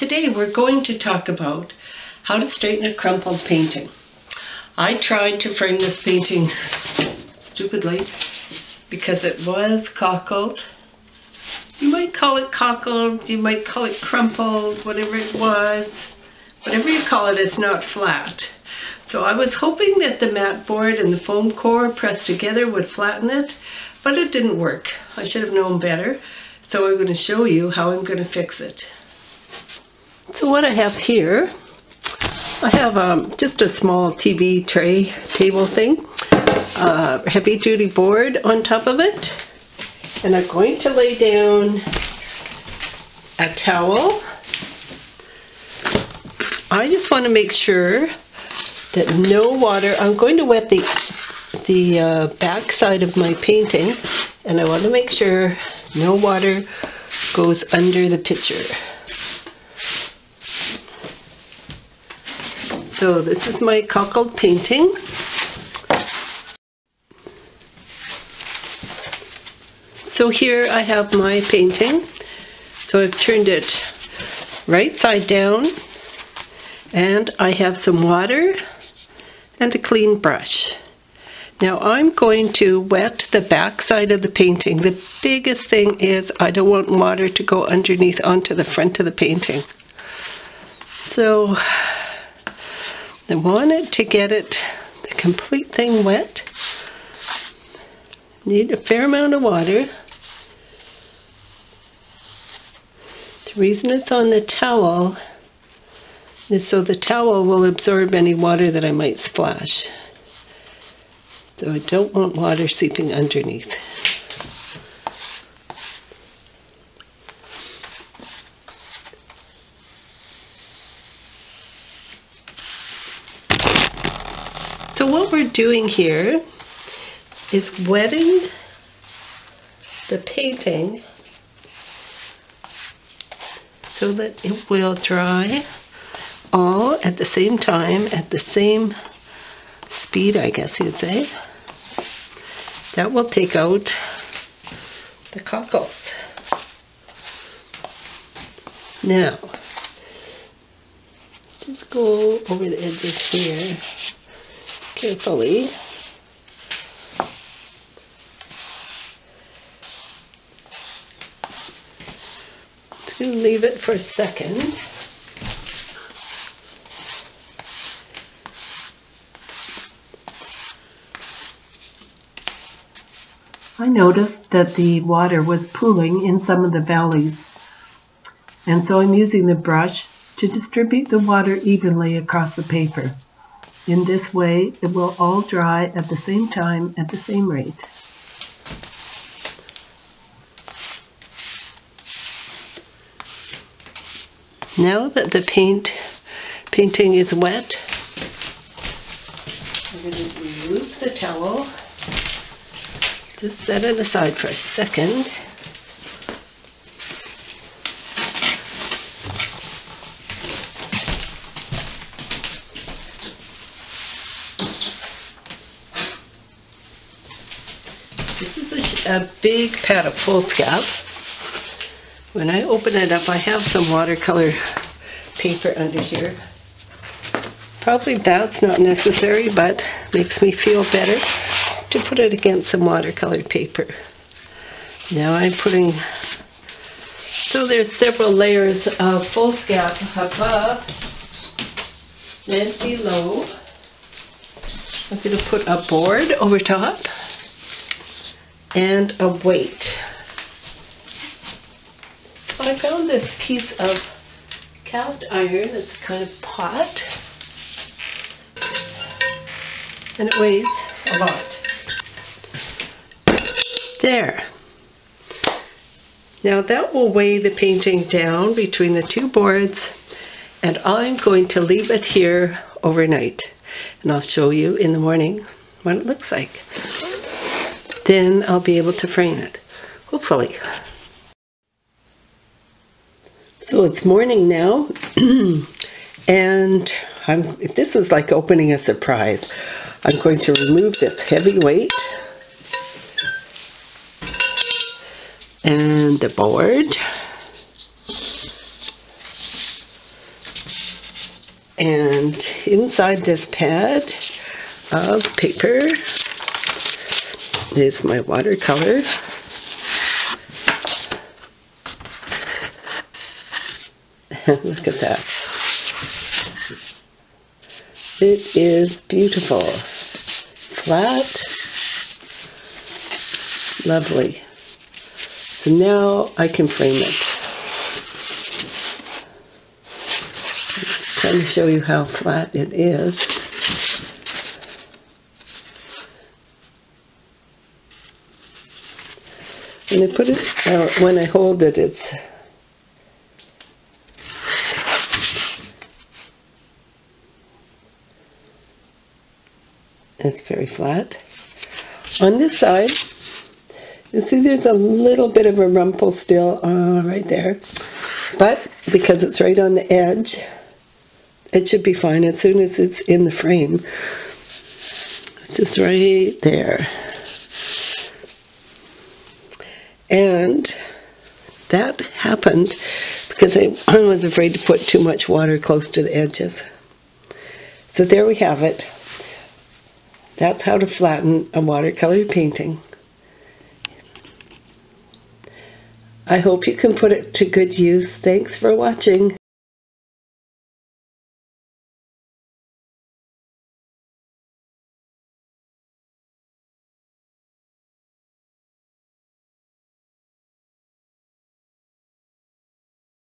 Today we're going to talk about how to straighten a crumpled painting. I tried to frame this painting stupidly because it was cockled. You might call it cockled, you might call it crumpled, whatever it was. Whatever you call it, it's not flat. So I was hoping that the mat board and the foam core pressed together would flatten it, but it didn't work. I should have known better. So I'm going to show you how I'm going to fix it. So what I have here, I have just a small TV tray table thing, heavy duty board on top of it, and I'm going to lay down a towel. I just want to make sure that no water, I'm going to wet the back side of my painting, and I want to make sure no water goes under the picture. So this is my cockled painting. So here I have my painting. So I've turned it right side down, and I have some water and a clean brush. Now I'm going to wet the back side of the painting. The biggest thing is I don't want water to go underneath onto the front of the painting. So I wanted to get the complete thing wet. Need a fair amount of water. The reason it's on the towel is so the towel will absorb any water that I might splash. So I don't want water seeping underneath. So what we're doing here is wetting the painting so that it will dry all at the same time, at the same speed, I guess you'd say. That will take out the cockles. Now, just go over the edges here carefully. Just going to leave it for a second. I noticed that the water was pooling in some of the valleys, and so I'm using the brush to distribute the water evenly across the paper. In this way, it will all dry at the same time at the same rate. Now that the painting is wet, I'm going to remove the towel. Just set it aside for a second. This is a big pad of foolscap. When I open it up, I have some watercolor paper under here. Probably that's not necessary, but makes me feel better to put it against some watercolor paper. Now I'm putting, so there's several layers of foolscap above and below. I'm going to put a board over top and a weight. I found this piece of cast iron that's kind of pot, and it weighs a lot. There. Now that will weigh the painting down between the two boards, and I'm going to leave it here overnight, and I'll show you in the morning what it looks like. Then I'll be able to frame it, hopefully. So it's morning now, and this is like opening a surprise. I'm going to remove this heavy weight and the board. And inside this pad of paper is my watercolor. Look at that. It is beautiful. Flat. Lovely. So now I can frame it. Just trying to show you how flat it is. When I put it out, when I hold it, it's very flat. On this side, you see there's a little bit of a rumple still right there. But because it's right on the edge, it should be fine as soon as it's in the frame. It's just right there. And that happened because I was afraid to put too much water close to the edges. So there we have it. That's how to flatten a watercolor painting. I hope you can put it to good use. Thanks for watching.